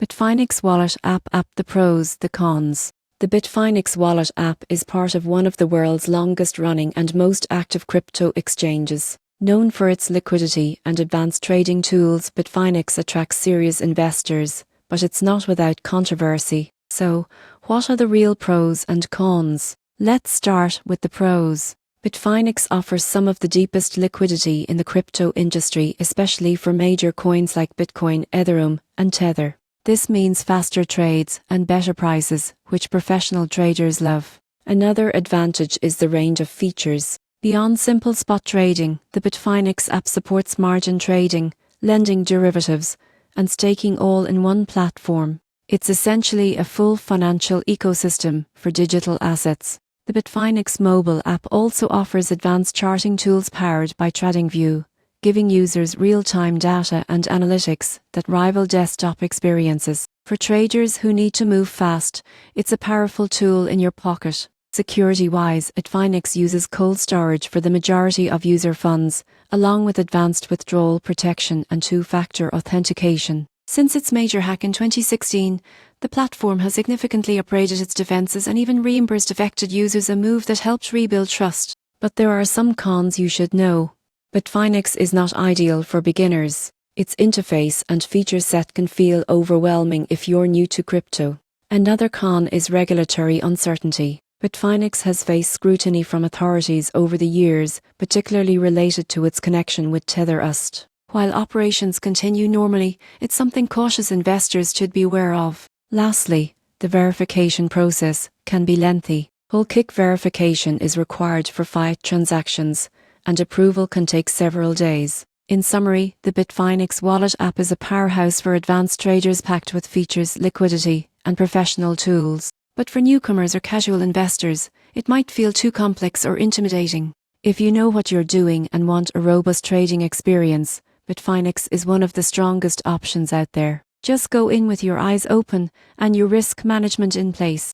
Bitfinex Wallet App. The pros, the cons. The Bitfinex Wallet app is part of one of the world's longest running and most active crypto exchanges. Known for its liquidity and advanced trading tools, Bitfinex attracts serious investors, but it's not without controversy. So, what are the real pros and cons? Let's start with the pros. Bitfinex offers some of the deepest liquidity in the crypto industry, especially for major coins like Bitcoin, Ethereum, and Tether. This means faster trades and better prices, which professional traders love. Another advantage is the range of features. Beyond simple spot trading, the Bitfinex app supports margin trading, lending derivatives, and staking all in one platform. It's essentially a full financial ecosystem for digital assets. The Bitfinex mobile app also offers advanced charting tools powered by TradingView, giving users real-time data and analytics that rival desktop experiences. For traders who need to move fast, it's a powerful tool in your pocket. Security-wise, Bitfinex uses cold storage for the majority of user funds, along with advanced withdrawal protection and two-factor authentication. Since its major hack in 2016, the platform has significantly upgraded its defenses and even reimbursed affected users, a move that helped rebuild trust. But there are some cons you should know. Bitfinex is not ideal for beginners. Its interface and feature set can feel overwhelming if you're new to crypto. Another con is regulatory uncertainty. Bitfinex has faced scrutiny from authorities over the years, particularly related to its connection with Tether. While operations continue normally, it's something cautious investors should be aware of. Lastly, the verification process can be lengthy. Whole kick verification is required for fiat transactions, and approval can take several days. In summary, the Bitfinex Wallet app is a powerhouse for advanced traders, packed with features, liquidity, and professional tools. But for newcomers or casual investors, it might feel too complex or intimidating. If you know what you're doing and want a robust trading experience, Bitfinex is one of the strongest options out there. Just go in with your eyes open and your risk management in place.